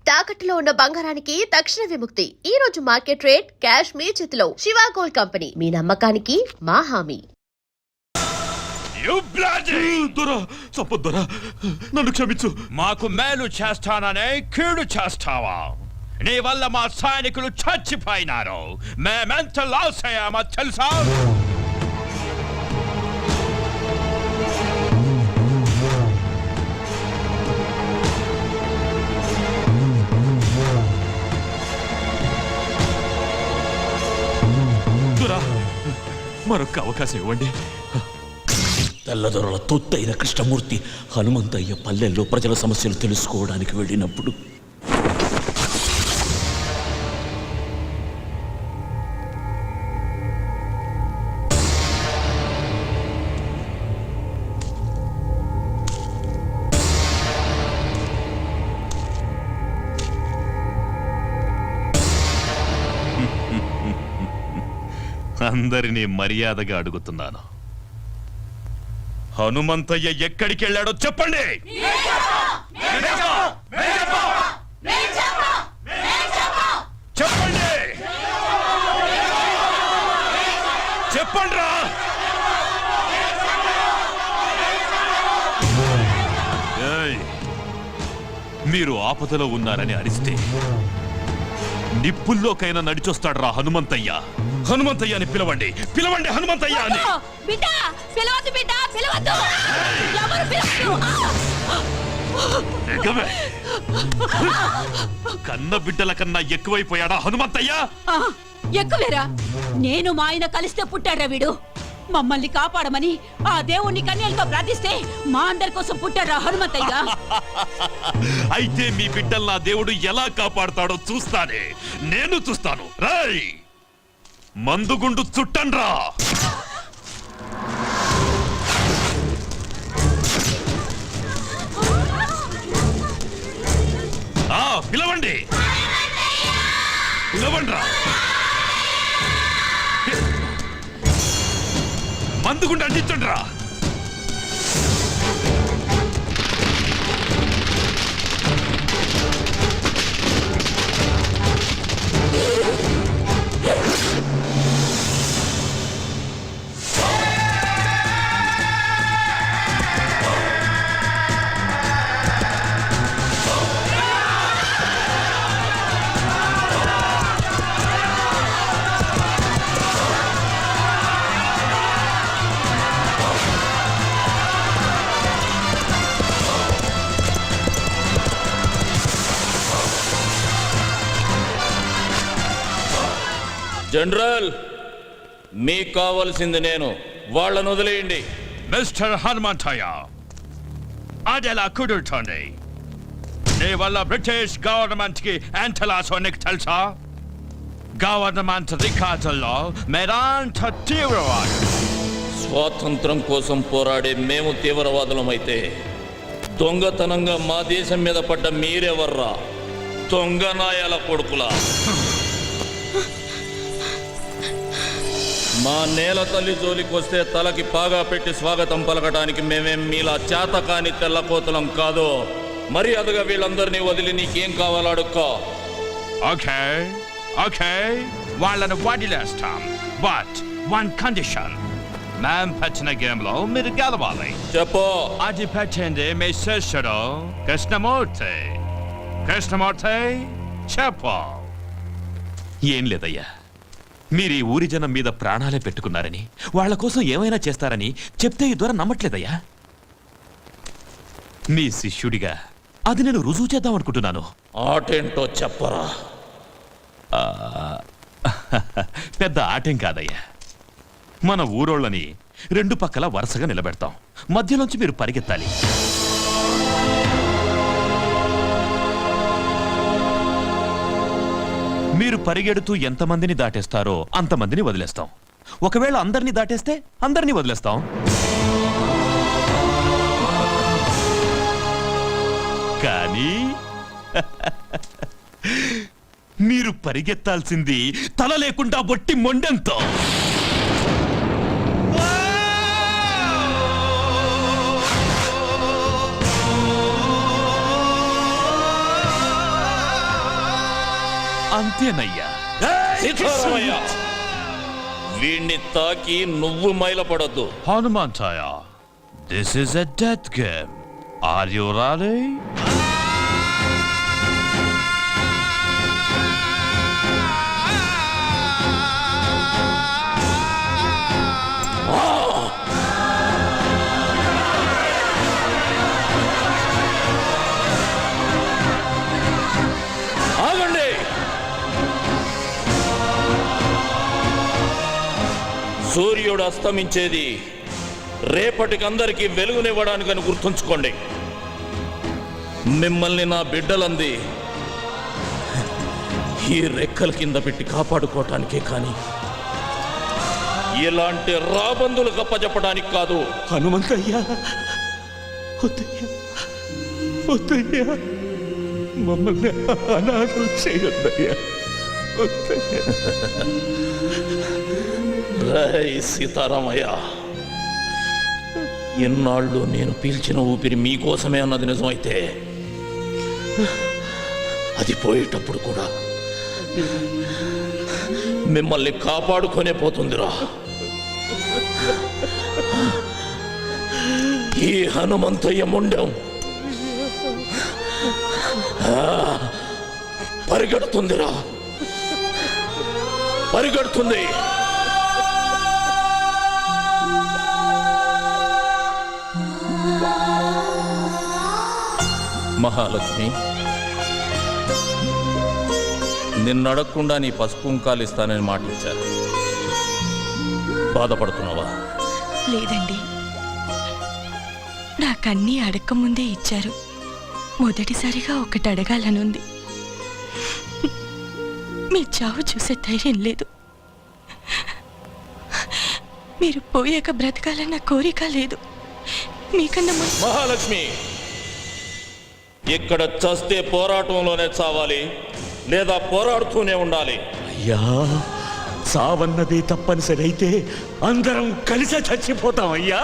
తాకట్టులో ఉన్న బంగారానికి తక్షణ విముక్తి. ఈ రోజు మార్కెట్ రేట్ క్యాష్ మీ చేతిలో. శివ గోల్డ్ కంపెనీ, మీ నమ్మకానికి మా హామీ. నన్ను క్షమించు. మాకు మేలు చేస్తాననే కీడు చేస్తావా? నీ వల్ల మా సైనికులు చచ్చిపోయినారు. మేమెంత లాస్ అయ్యామో తెలుసా? మరొక అవకాశం ఇవ్వండి. తెల్లదొరల తొత్తైన కృష్ణమూర్తి హనుమంతయ్య పల్లెల్లో ప్రజల సమస్యలు తెలుసుకోవడానికి వెళ్ళినప్పుడు అందరినీ మర్యాదగా అడుగుతున్నాను, హనుమంతయ్య ఎక్కడికి వెళ్ళాడో చెప్పండి. చెప్పండి, చెప్పండ్రా. మీరు ఆపదలో ఉన్నారని అరిస్తే నిప్పుల్లోకైనా నడిచొస్తాడు రా హనుమంతయ్య. హనుమంతయ్య అని పిలవండి, పిలవండి హనుమంతయ్య అని. కన్న బిడ్డల కన్నా ఎక్కువైపోయాడా హనుమంతయ్య? ఎక్కువేరా. నేను మా ఆయన కలిస్తే పుట్టాడ్రా వీడు. మమ్మల్ని కాపాడమని ఆ దేవుణ్ణి కన్యలతో ప్రార్థిస్తే మా అందరి కోసం పుట్టాడ్రా హనుమంతయ్య. అయితే మీ బిడ్డల్ని ఆ దేవుడు ఎలా కాపాడుతాడో చూస్తానే, నేను చూస్తాను. రాయ్, మందుగుండు చుట్టండ్రా. పిలవండి, పిలవండ్రా. మందుగుండు అందించండ్రా. జనరల్, మీకు కావాల్సింది నేను, వాళ్ళను వదిలేయండి. మిస్టర్ హనుమంతయ్య, అదెలా కుదురుతోంది? నీ వల్ల బ్రిటిష్ గవర్నమెంట్ కి ఎంత లాసో నీకు తెలుసా? గవర్నమెంట్ రికార్డుల్లో మీరంత తీవ్రవాదు. స్వాతంత్రం కోసం పోరాడే మేము తీవ్రవాదులమైతే దొంగతనంగా మా దేశం మీద పడ్డ మీరెవర్రా దొంగ నాయాల కొడుకులా? మా నేల తల్లి జోలికి వస్తే తలకి పాగా పెట్టి స్వాగతం పలకడానికి మేమేం మీలా చేతకాని తెల్లకోతలం కాదు. మర్యాదగా వీళ్ళందరినీ వదిలి నీకేం కావాలో అడుక్కో. ఓకే, ఓకే, వాళ్ళని వదిలేస్తాం. బట్ వన్ కండిషన్, మేం పెట్టిన గేమ్ లో మీరు గెలవాలి. చెప్పు. అది పెట్టింది మీ శిష్యుడు కృష్ణమూర్తి. కృష్ణమూర్తి, చెప్పు. ఏం లేదయ్యా, మీరు ఈ ఊరి జనం మీద ప్రాణాలే పెట్టుకున్నారని, వాళ్ల కోసం ఏమైనా చేస్తారని చెప్తే ఈ ద్వారా నమ్మట్లేదయ్యా. మీ శిష్యుడిగా అది నేను రుజువు చేద్దాం అనుకుంటున్నాను. ఆటేంటో చెప్పరా. పెద్ద ఆటేం కాదయ్యా. మన ఊరోళ్ళని రెండు పక్కల వరుసగా నిలబెడతాం. మధ్యలోంచి మీరు పరిగెత్తాలి. మీరు పరిగెడుతూ ఎంతమందిని దాటేస్తారో అంతమందిని వదిలేస్తాం. ఒకవేళ అందరినీ దాటేస్తే అందరినీ వదిలేస్తాం. కానీ మీరు పరిగెత్తాల్సింది తల లేకుండా బొట్టి మొండెంతో. అంతేనయ్యా. సీతారామయ్య, వీణ్ణి తాకి నువ్వు మైలపడద్దు. Hanumanthayya, this is a death game. Are you ready? ఆగండి. సూర్యుడు అస్తమించేది రేపటికి అందరికీ వెలుగునివ్వడానికని గుర్తుంచుకోండి. మిమ్మల్ని నా బిడ్డలంది ఈ రెక్కల కింద పెట్టి కాపాడుకోవటానికే కానీ ఇలాంటి రాబందులు గప్పచెప్పడానికి కాదు. హనుమంతయ్యా, వద్దయ్యా, వద్దయ్యా, మమ్మల్ని అనాథలు చేయొద్దయ్యా, వద్దయ్యా. రై సీతారామయ్య, ఎన్నాళ్ళు నేను పీల్చిన ఊపిరి మీకోసమే అన్నది నిజమైతే అది పోయేటప్పుడు కూడా మిమ్మల్ని కాపాడుకొనే పోతుందిరా. ఈ హనుమంతయ్య ముండం పరిగెడుతుందిరా, పరిగెడుతుంది. మహాలక్ష్మి, నిన్నడగకుండా నీ పసుపు కుంకాలు ఇస్తానని మాట ఇచ్చారు. బాధపడుతున్నావా? లేదండి, నాకన్నీ అడగకముందే ఇచ్చారు. మొదటిసారిగా ఒకటి అడగాలనుంది. మీ చావు చూసే ధైర్యం లేదు. మీరు పోయాక బ్రతకాలన్న కోరిక లేదు. మీకన్నా మహాలక్ష్మి, ఇక్కడ చస్తే పోరాటంలోనే చావాలి, లేదా పోరాడుతూనే ఉండాలి. అయ్యా, సావన్నది తప్పనిసరి అయితే అందరం కలిసే చచ్చిపోతాం అయ్యా.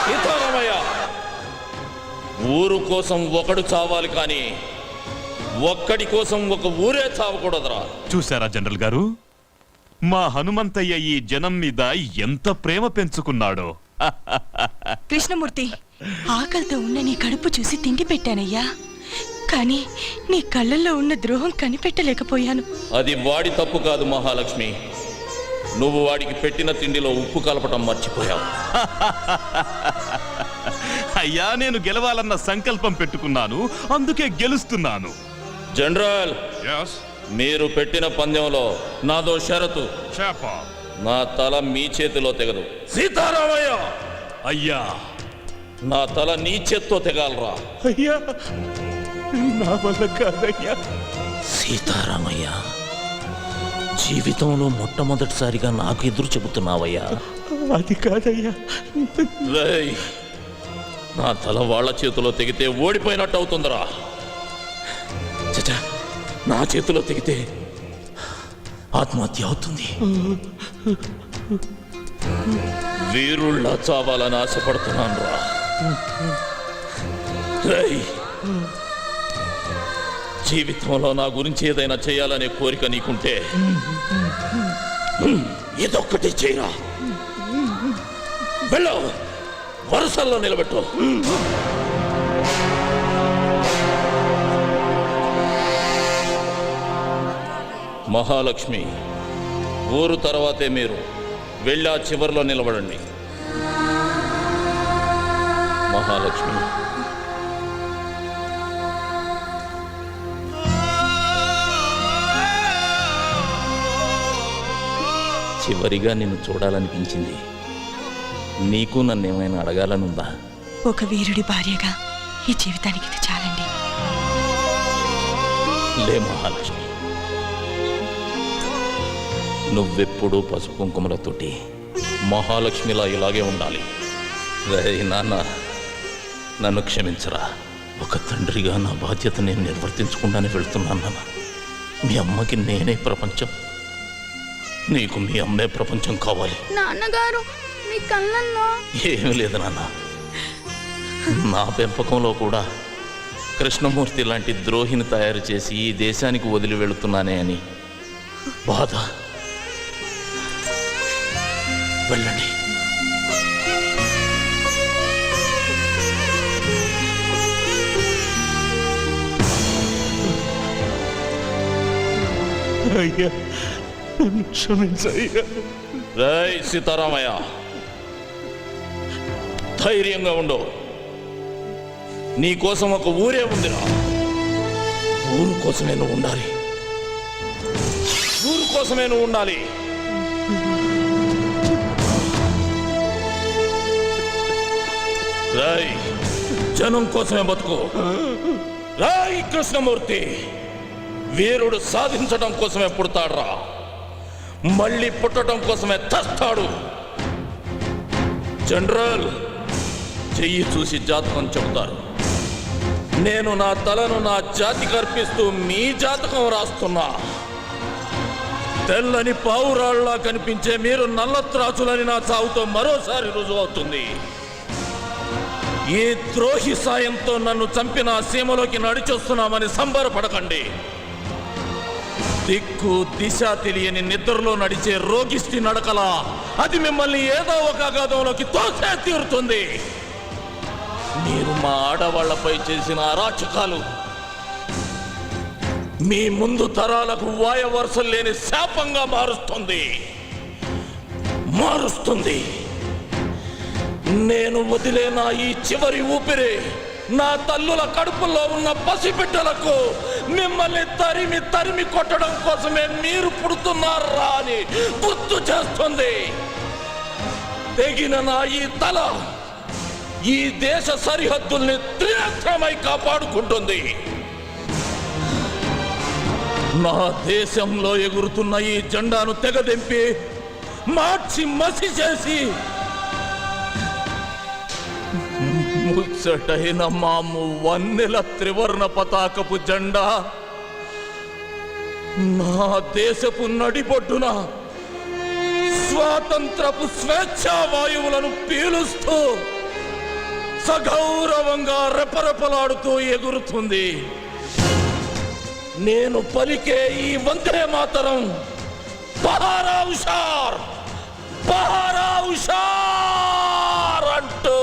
సీతారామయ్య, ఊరు కోసం ఒకడు చావాలి కానీ ఒక్కడి కోసం ఒక ఊరే చావకూడదురా. చూసారా జనరల్ గారు, మా హనుమంతయ్య ఈ జనం మీద ఎంత ప్రేమ పెంచుకున్నాడో. కృష్ణమూర్తి, ఆకలితో ఉన్న నీ కడుపు చూసి తిండి పెట్టానయ్యా, కానీ నీ కళ్ళల్లో ఉన్న ద్రోహం కనిపెట్టలేకపోయాను. అది వాడి తప్పు కాదు మహాలక్ష్మి, నువ్వు వాడికి పెట్టిన తిండిలో ఉప్పు కలపటం మర్చిపోయావు. అయ్యా, నేను గెలవాలన్న సంకల్పం పెట్టుకున్నాను, అందుకే గెలుస్తున్నాను. జనరల్, మీరు పెట్టిన పందెంలో నాదో షరతు. నా తల మీ చేతిలో తెగదు. సీతారామయ్య, అయ్యా, నా తల నీ చేత్తో తెగాలరా. అయ్యా, నా వల్ల కాదయ్యా. సీతారామయ్య, జీవితంలో మొట్టమొదటిసారిగా నాకు ఎదురు చెబుతున్నావయ్యా. అది కాదయ్యా. రేయ్, నా తల వాళ్ళ చేతిలో తెగితే ఓడిపోయినట్టు అవుతుందిరా. చచ్చా, నా చేతిలో తెగితే ఆత్మహత్య అవుతుంది. వీరుళ్ళ చావాలని ఆశపడుతున్నాను రా. రేయ్, జీవితంలో నా గురించి ఏదైనా చేయాలనే కోరిక నీకుంటే ఇదొక్కటి చేయరా. వెళ్ళు, వరుసల్లో నిలబెట్టు. మహాలక్ష్మి, ఊరు తర్వాతే మీరు వెళ్ళా చివరిలో నిలబడండి. మహాలక్ష్మి, చివరిగా నిన్ను చూడాలనిపించింది. నీకు నన్నేమైనా అడగాలనుందా? ఒక వీరుడి భార్యగా ఈ జీవితానికి ఇది చాలండి. లే మహాలక్ష్మి, నువ్వెప్పుడూ పసుపు కుంకుమలతోటి మహాలక్ష్మిలా ఇలాగే ఉండాలి. రేయ్ నాన్న, నన్ను క్షమించరా. ఒక తండ్రిగా నా బాధ్యత నేను నిర్వర్తించకుండానే వెళ్తున్నాను నాన్న. మీ అమ్మకి నేనే ప్రపంచం, నీకు మీ అమ్మే ప్రపంచం కావాలి. నాన్నగారు, మీ కళ్ళల్లో ఏమీ లేదు నాన్న, నా పెంపకంలో కూడా కృష్ణమూర్తి లాంటి ద్రోహిని తయారు చేసి ఈ దేశానికి వదిలి వెళుతున్నానే అని బాధ. వెళ్ళండి. అయ్యా నన్ను క్షమించయ్యా. రై సీతారామయ్య, ధైర్యంగా ఉండు. నీకోసం ఒక ఊరే ఉందిరా. ఊరు కోసమే నువ్వు ఉండాలి. ఊరు కోసమే నువ్వు ఉండాలి. రై జనం కోసమే బతుకు. రై కృష్ణమూర్తి, వీరుడు సాధించడం కోసమే పుడతాడురా, మళ్ళీ పుట్టడం కోసమే తెస్తాడు. జనరల్, చెయ్యి చూసి జాతకం చెబుతారు. నేను నా తలను నా జాతికి అర్పిస్తూ మీ జాతకం రాస్తున్నా. తెల్లని పావురాళ్లా కనిపించే మీరు నల్లత్రాచులని నా చావుతో మరోసారి రుజువు అవుతుంది. ఈ ద్రోహి సాయంతో నన్ను చంపిన సీమలోకి నడిచొస్తున్నామని సంబరపడకండి. దిక్కు దిశ తెలియని నిద్రలో నడిచే రోగిష్టి నడకలా అది మిమ్మల్ని ఏదో ఒక అగాధంలోకి తోసే తీరుతుంది. మీరు మా ఆడవాళ్లపై చేసిన అరాచకాలు మీ ముందు తరాలకు వాయవరుసలు లేని శాపంగా మారుస్తుంది. నేను వదిలేన ఈ చివరి ఊపిరి నా తల్లుల కడుపులో ఉన్న పసిబిడ్డలకు మిమ్మల్ని తరిమి తరిమి కొట్టడం కోసమే మీరు పుడుతున్నారా అని గుర్తు చేస్తుంది. తెగిన నా ఈ తల ఈ దేశ సరిహద్దుల్ని త్రినేత్రమై కాపాడుకుంటుంది. నా దేశంలో ఎగురుతున్న ఈ జెండాను తెగదెంపి మార్చి మసి చేసి ముచ్చటైన మాము వన్నెల త్రివర్ణ పతాకపు జెండా నా దేశపు నడిబొడ్డున స్వాతంత్రపు స్వేచ్ఛా వాయువులను పీలుస్తూ సగౌరవంగా రెపరెపలాడుతూ ఎగురుతుంది. నేను పలికే ఈ వందే మాతరం బహారా హుషార్, బహారా హుషార్ అంటూ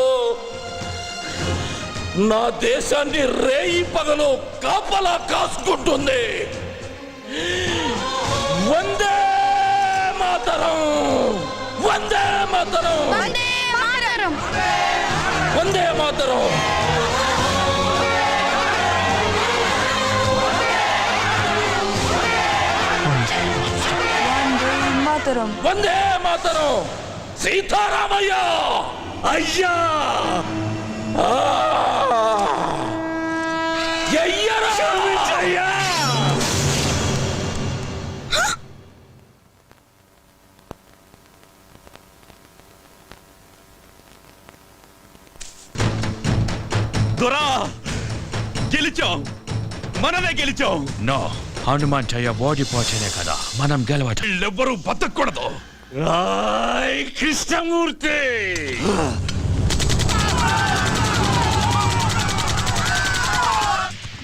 నా దేశాన్ని రేయి పగలు కాపలా కాసుకుంటుంది. వందే మాతరం, వందే మాతరం, వందే మాతరం. వందే మాతరం. సీతారామయ్య అయ్యా క్షమించయ్యా. దొరా, గెలిచాం, మనమే గెలిచాం. నో, హనుమంతయ్య ఓడిపోతేనే కదా మనం గెలవటం. వీళ్ళెవ్వరూ బతకూడదు. రాయ్ కృష్ణమూర్తి,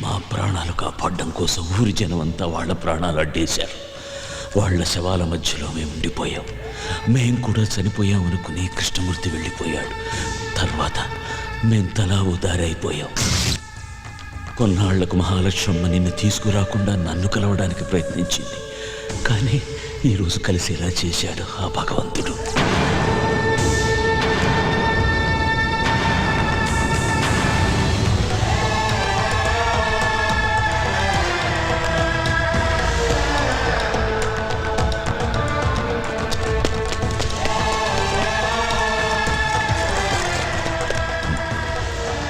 మా ప్రాణాలు కాపాడడం కోసం ఊరి జనం అంతా వాళ్ళ ప్రాణాలు అడ్డేశారు. వాళ్ళ శవాల మధ్యలో మేము ఉండిపోయాం. మేం కూడా చనిపోయాం అనుకుని కృష్ణమూర్తి వెళ్ళిపోయాడు. తర్వాత మేం తలా ఉదారైపోయాం. కొన్నాళ్లకు మహాలక్ష్మమ్మ నిన్ను తీసుకురాకుండా నన్ను కలవడానికి ప్రయత్నించింది. కానీ ఈరోజు కలిసేలా చేశాడు ఆ భగవంతుడు.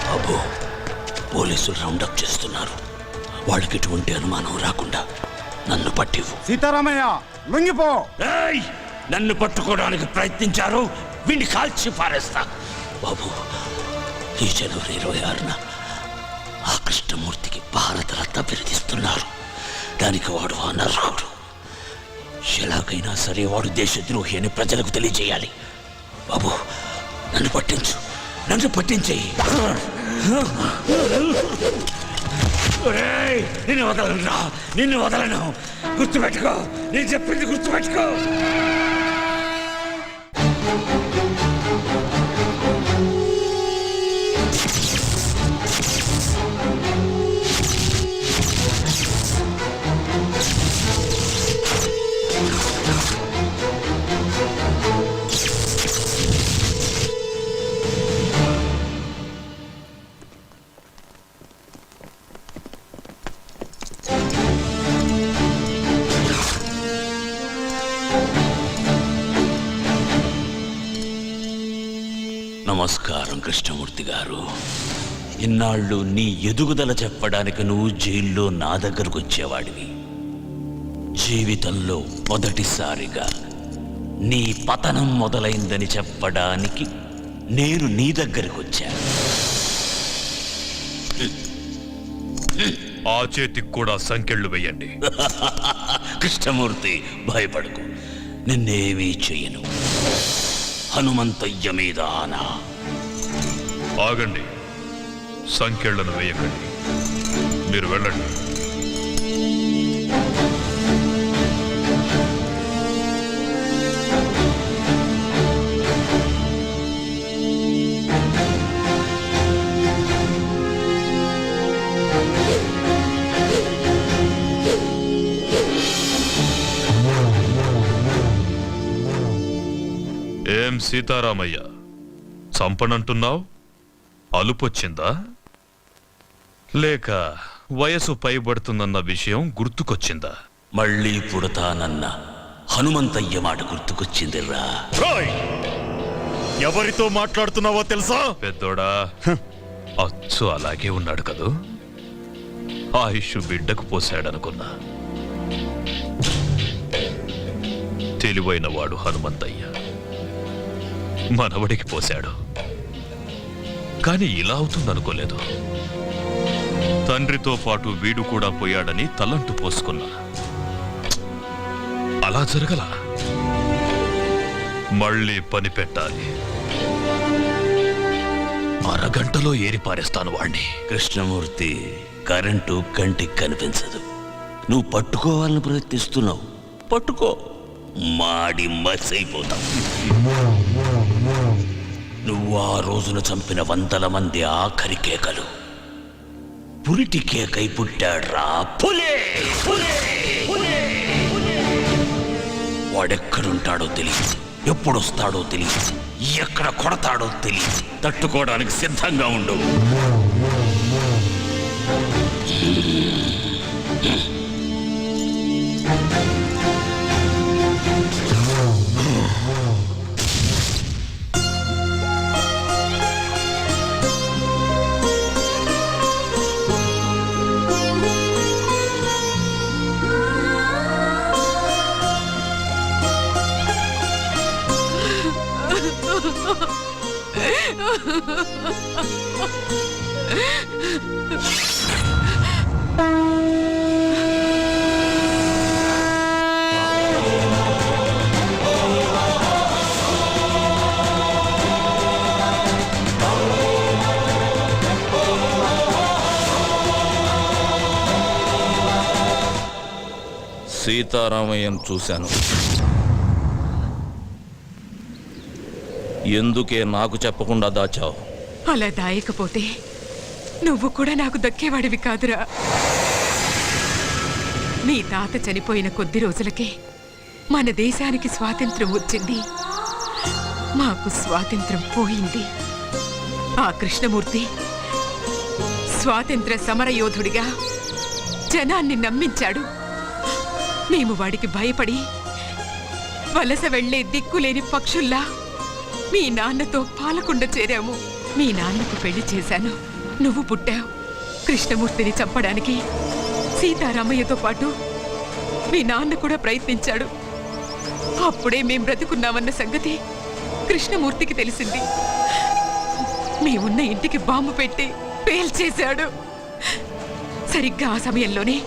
బాబు, పోలీసులు రౌండప్ చేస్తున్నారు. వాళ్ళకి ఎటువంటి అనుమానం రాకుండా నన్ను పట్టివు. సీతారామయ్య లొంగిపో. ఏయ్, నన్ను పట్టుకోవడానికి ప్రయత్నించారు, వీడిని కాల్చి పారేస్తా. బాబు, ఈ జనవరి 26న ఆ కృష్ణమూర్తికి భారతరత్న బిరుదిస్తున్నారు. దానికి వాడు అనర్హుడు. ఎలాగైనా సరే వాడు దేశద్రోహి అని ప్రజలకు తెలియజేయాలి. బాబు, నన్ను పట్టించు, నన్ను పట్టించేయి. ఒరేయ్, నిన్ను వదలను రా, నిన్ను వదలను. గుర్తుపెట్టుకో, నేను చెప్పింది గుర్తుపెట్టుకో. నమస్కారం కృష్ణమూర్తి గారు. ఇన్నాళ్ళు నీ ఎదుగుదల చెప్పడానికి నువ్వు జైల్లో నా దగ్గరకు వచ్చేవాడివి. జీవితంలో మొదటిసారిగా నీ పతనం మొదలైందని చెప్పడానికి నేను నీ దగ్గరకు వచ్చాను. ఆ చేతికి కూడా సంకెళ్ళు వేయండి. కృష్ణమూర్తి, భయపడకు, నిన్నేమీ చెయ్యను. హనుమంతయ్య మీద ఆనా. ఆగండి, సంకెళ్లను వేయకండి. మీరు వెళ్ళండి. ఏం సీతారామయ్య, చంపనంటున్నావు? అలుపొచ్చిందా? లేక వయసు పైబడుతుందన్న విషయం గుర్తుకొచ్చిందా? మళ్ళీ పుడతానన్న హనుమంతయ్య మాట గుర్తుకొచ్చిందిరా. ఎవరితో మాట్లాడుతున్నావో తెలుసా? పెద్దోడా, అచ్చు అలాగే ఉన్నాడు కదూ. ఆయుష్ బిడ్డకు పోశాడనుకున్నా. తెలివైన వాడు హనుమంతయ్య మనవడికి పోశాడు. కాని ఇలా అవుతుందనుకోలేదు. తండ్రితో పాటు వీడు కూడా పోయాడని తలంటు పోసుకున్నా. అలా జరగల. మళ్ళీ పని పెట్టాలి. అరగంటలో ఏరిపారేస్తాను వాణ్ణి. కృష్ణమూర్తి, కరెంటు కంటికి కనిపించదు. నువ్వు పట్టుకోవాలని ప్రయత్నిస్తున్నావు. పట్టుకో, మాడి మసైపోతావు. నువ్వు ఆ రోజున చంపిన 100 మంది ఆఖరి కేకలు పురిటి కేకై పుట్టాడ్రా. పులే పులే పులే. వాడెక్కడుంటాడో తెలియదు, ఎప్పుడొస్తాడో తెలియదు, ఎక్కడ కొడతాడో తెలియదు. తట్టుకోవడానికి సిద్ధంగా ఉండు. సీతారామయ్యను చూశాను. ఎందుకే నాకు చెప్పకుండా దాచావు? అలా దాయకపోతే నువ్వు కూడా నాకు దక్కేవాడివి కాదురా. మీ తాత చనిపోయిన కొద్ది రోజులకే మన దేశానికి స్వాతంత్రం వచ్చింది. మాకు స్వాతంత్రం పోయింది. ఆ కృష్ణమూర్తి స్వాతంత్ర సమరయోధుడిగా జనాన్ని నమ్మించాడు. మేము వాడికి భయపడి వలస వెళ్లే దిక్కులేని పక్షుల్లా మీ నాన్నతో పాలకుండ చేరాము. మీ నాన్నకు పెళ్లి చేశాను. నువ్వు పుట్టావు. కృష్ణమూర్తిని చంపడానికి సీతారామయ్యతో పాటు మీ నాన్న కూడా ప్రయత్నించాడు. అప్పుడే మేం బ్రతుకున్నామన్న సంగతి కృష్ణమూర్తికి తెలిసింది. మేమున్న ఇంటికి బాంబు పెట్టి పేల్చేశాడు. సరిగ్గా ఆ సమయంలోనే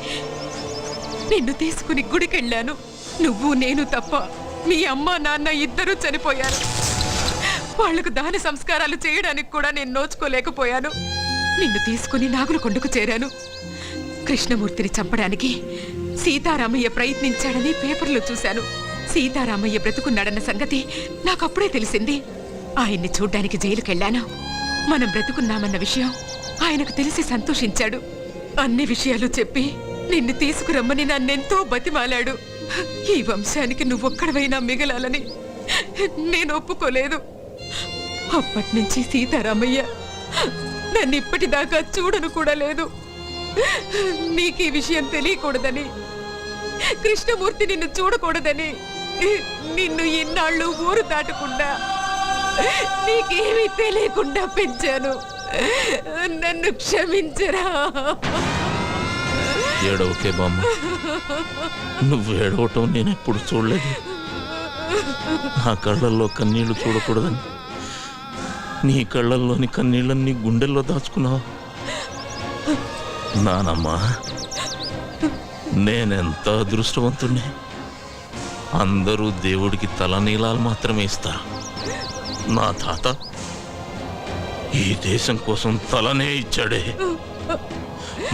నిన్ను తీసుకుని గుడికెళ్ళాను. నువ్వు నేను తప్ప మీ అమ్మ నాన్న ఇద్దరూ చనిపోయారు. వాళ్లకు దాన సంస్కారాలు చేయడానికి కూడా నేను నోచుకోలేకపోయాను. నిన్ను తీసుకుని నాగులకొండకు చేరాను. కృష్ణమూర్తిని చంపడానికి సీతారామయ్య ప్రయత్నించాడని పేపర్లో చూశాను. సీతారామయ్య బ్రతుకున్నాడన్న సంగతి నాకప్పుడే తెలిసింది. ఆయన్ని చూడ్డానికి జైలుకెళ్ళాను. మనం బ్రతుకున్నామన్న విషయం ఆయనకు తెలిసి సంతోషించాడు. అన్ని విషయాలు చెప్పి నిన్ను తీసుకురమ్మని నన్నెంతో బతిమాలాడు. ఈ వంశానికి నువ్వొక్కడవైనా మిగలాలని నేను ఒప్పుకోలేదు. అప్పటినుంచి సీతారామయ్య నన్ను ఇప్పటిదాకా చూడను కూడా లేదు. నీకు ఈ విషయం తెలియకూడదని, కృష్ణమూర్తి నిన్ను చూడకూడదని నిన్ను ఇన్నాళ్ళు ఊరు దాటకుండా, నీకేమీ తెలియకుండా పెంచాను. నన్ను క్షమించరా. ఏడవకే బామ్మ, నువ్వు ఏడవటం నేను ఎప్పుడు చూడలేదు. నా కళ్ళల్లో కన్నీళ్లు చూడకూడదని నీ కళ్ళల్లోని కన్నీళ్ళని గుండెల్లో దాచుకున్నావు. నానమ్మా, నేనెంత అదృష్టవంతుణ్ణి. అందరూ దేవుడికి తలనీలాలు మాత్రమే ఇస్తారు. నా తాత ఈ దేశం కోసం తలనే ఇచ్చాడే.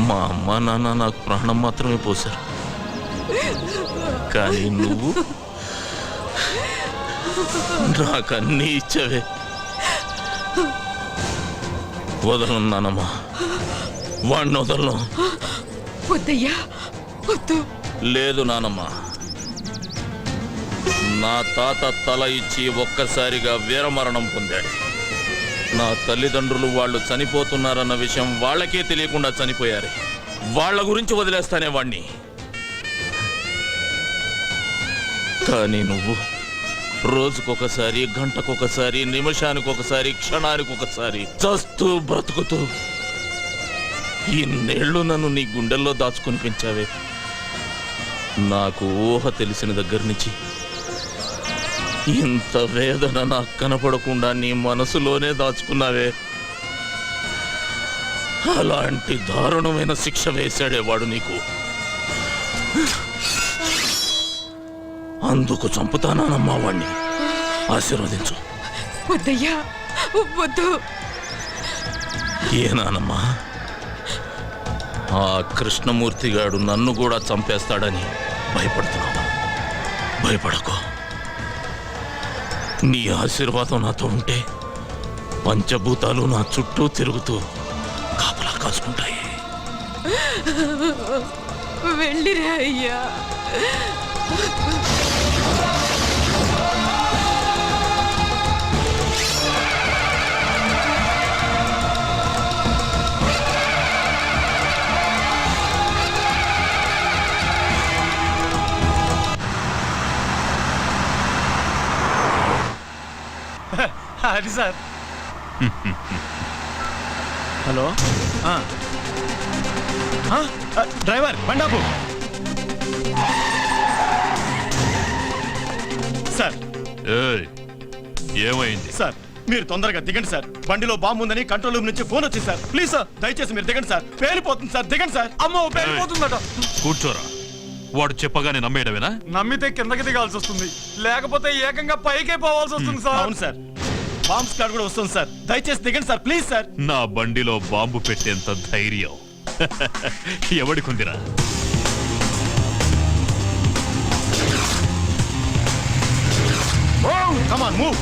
మా అమ్మ నాన్న నాకు ప్రాణం మాత్రమే పోశారు. కానీ నువ్వు నాకన్నీ ఇచ్చావే. వదలను నానమ్మా, వాడిని వదలను. వద్దయ్యా, వద్దు. లేదు నానమ్మా, నా తాత తల ఇచ్చి ఒక్కసారిగా వీరమరణం పొందాడు. నా తల్లిదండ్రులు వాళ్ళు చనిపోతున్నారన్న విషయం వాళ్ళకే తెలియకుండా చనిపోయారు. వాళ్ళ గురించి వదిలేస్తానే వాణ్ణి. కానీ నువ్వు రోజుకొకసారి, గంటకొకసారి, నిమిషానికొకసారి, క్షణానికొకసారి చస్తూ బ్రతుకుతూ ఇన్నేళ్లు నన్ను నీ గుండెల్లో దాచుకుని పెంచావే. నాకు ఊహ తెలిసిన దగ్గర నుంచి ఇంత వేదన నాకు కనపడకుండా నీ మనసులోనే దాచుకున్నావే. అలాంటి దారుణమైన శిక్ష వేశాడేవాడు నీకు. అందుకు చంపుతానమ్మా వాణ్ణి. ఆశీర్వదించు. వద్దయ్యా, వద్దు. ఏనానమ్మా, ఆ కృష్ణమూర్తిగాడు నన్ను కూడా చంపేస్తాడని భయపడుతున్నావా? భయపడకు. నీ ఆశీర్వాదం నాతో ఉంటే పంచభూతాలు నా చుట్టూ తిరుగుతూ కాపలా కాసుకుంటాయి. వెళ్ళిరా అయ్యా. అది సార్. హలో, డ్రైవర్ బండాపు సార్. ఏమైంది సార్, మీరు తొందరగా దిగండి సార్. బండిలో బాంబు ఉందని కంట్రోల్ రూమ్ నుంచి ఫోన్ వచ్చింది సార్. ప్లీజ్ సార్, దయచేసి మీరు దిగండి సార్. పేలిపోతుంది సార్, దిగండి సార్. అమ్మో, పేలిపోతుందట. కూర్చోరా. వాడు చెప్పగానే నమ్మేయడమేనా? నమ్మితే కిందకి దిగాల్సి వస్తుంది, లేకపోతే ఏకంగా పైకే పోవాల్సి వస్తుంది సార్. అవును సార్, బాంబ్ స్క్వాడ్ కూడా వస్తుంది సార్. దయచేసి దిగండి సార్, ప్లీజ్ సార్. నా బండిలో బాంబు పెట్టేంత ధైర్యం ఎవడికుందిరా? Come on, move.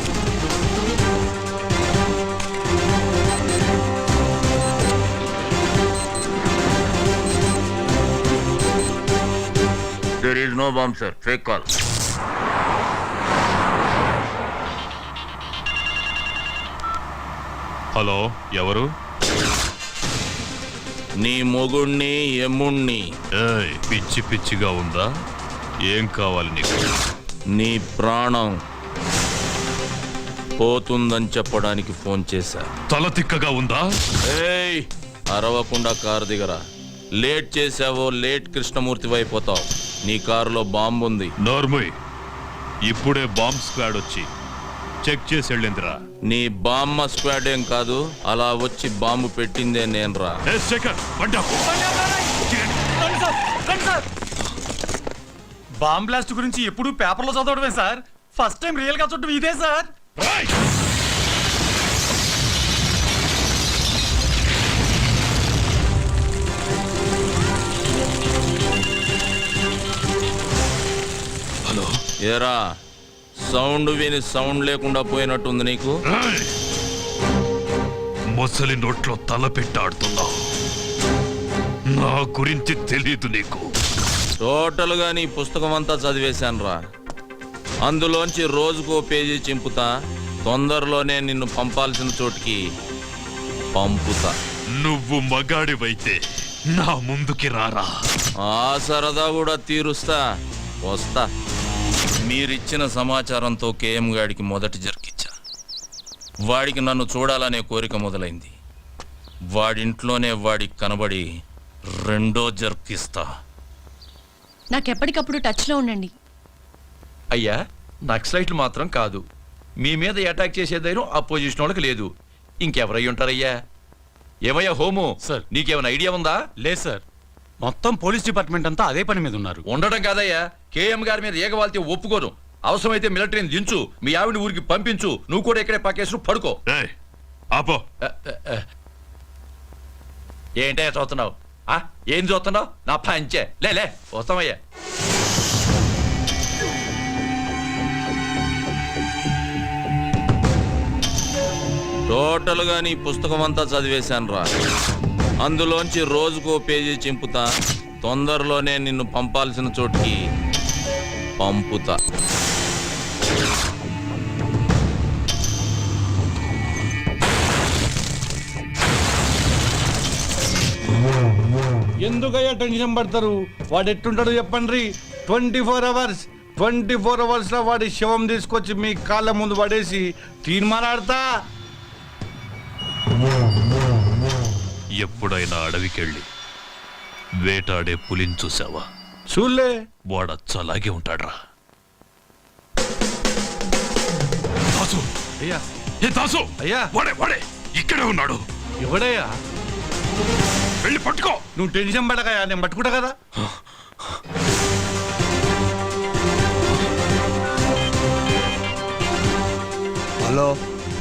There is no bomb, sir. Fake call. Hello, ఎవరు? నీ మొగుణ్ణి, ఎమ్ముణ్ణి. పిచ్చి పిచ్చిగా ఉందా? ఏం కావాలి నీకు? నీ ప్రాణం పోతుందని చెప్పడానికి ఫోన్ చేశా. తల తిక్కగా ఉందా? ఏయ్, అరవకుండా కారు దిగరా. లేట్ చేసావో లేట్ కృష్ణమూర్తి అయిపోతావు. నీ కారులో బాంబు ఉంది. నోర్ముయ్, ఇప్పుడే బాంబ్ స్క్వాడ్ వచ్చి చెక్ చేసి వెళ్ళిందిరా. నీ బామ్మ స్క్వాడ్ ఏం కాదు, అలా వచ్చి బాంబు పెట్టిందే నేనురా. బాంబ్ బ్లాస్ట్ గురించి ఎప్పుడు పేపర్లో చదవడమే సార్. ఫస్ట్ టైం రియల్ గా చూడడం ఇదే సార్. ఏరా సౌండ్ విని సౌండ్ లేకుండా పోయినట్టుంది నీకు. మొసలి నోట్లో తల పెట్టాడుతున్నా. నా గురించి తెలీదు నీకు. టోటల్గా నీ పుస్తకం అంతా చదివేశానురా. అందులోంచి రోజుకో పేజీ చింపుతా. తొందరలోనే నిన్ను పంపాల్సిన చోటికి పంపుతా. నువ్వు మగాడివైతే నా ముందుకి రారా. ఆ సరదా కూడా తీరుస్తా. వస్తా. మీరిచ్చిన సమాచారంతో కేఎం గాడికి మొదటి జర్కిచ్చా. వాడికి నన్ను చూడాలనే కోరిక మొదలైంది. వాడింట్లోనే వాడికి కనబడి రెండో జర్కిస్తా. నాకెప్పటికప్పుడు టచ్లో ఉండండి. అయ్యా నక్సలైట్లు మాత్రం కాదు, మీ మీద అటాక్ చేసే ధైర్యం అపోజిషన్ వాళ్ళకి లేదు. ఇంకెవరై ఉంటారయ్యా? ఏమయ్యా హోము, సార్. నీకేమైనా ఐడియా ఉందా? లేదు సార్, మొత్తం పోలీస్ డిపార్ట్మెంట్ అంతా అదే పని మీద ఉన్నారు. ఉండడం కాదయ్యా, కేఎం గారి మీద ఏగవాల్తే ఒప్పుకోను. అవసరమైతే మిలిటరీని దించు, మీ ఆవిడ ఊరికి పంపించు, నువ్వు కూడా ఇక్కడే పక్కేసు పడుకో. ఏయ్, ఆపో. ఏంటయ్యా చూస్తున్నావు? ఏం చూస్తున్నావు? నా పంచే లే వస్తామయ్యా. టోటల్గా నీ పుస్తకం అంతా చదివేశానురా. అందులోంచి రోజుకో పేజీ చింపుతా. తొందరలోనే నిన్ను పంపాల్సిన చోటికి పంపుతా. ఎందుకయ్యా టెన్షన్ పడతారు? వాడు ఎట్టుంటాడో చెప్పండి. 24 అవర్స్ 24 అవర్స్లో వాడి శవం తీసుకొచ్చి మీ కాళ్ళ ముందు పడేసి తీర్మానాడతా. ఎప్పుడైనా అడవికెళ్ళి వేటాడే పులిని చూసావా? చూలే. వాడచ్చలాగే ఉంటాడ్రా. దాసు, అయ్యా ఏ దాసు, అయ్యా వాడే ఇక్కడే ఉన్నాడు. ఎవడయ్యా? వెళ్ళి పట్టుకో. నువ్వు టెన్షన్ పడకయ్యా, నేను పట్టుకుంటా కదా. హలో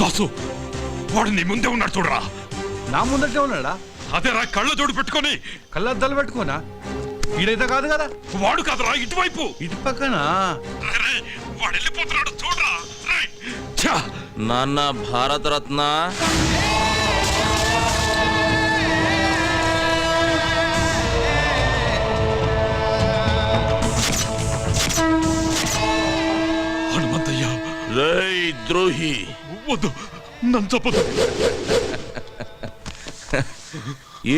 దాసు, వాడు నీ ముందే ఉన్నాడు చూడరా. నా ముందటే ఉన్నాడా? అదేరా, కళ్ళ జోడు పెట్టుకొని. కళ్ళద్దాలు పెట్టుకోనా? ఈడైతే కాదు కదా. వాడు కాదురా, ఇటువైపు. ఇటు పక్కన. రే, వాడు వెళ్ళిపోతున్నాడు చూడరా. రే, ఛా! నాన్న భారతరత్న, హనుమంతయ్య. రేయ్ ద్రోహి, వద్దు, నన్ను చెప్పదు.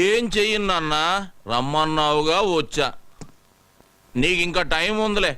ఏం చెయ్యి నాన్న? రమ్మన్నావుగా వచ్చా. నీకు ఇంకా టైం ఉందిలే.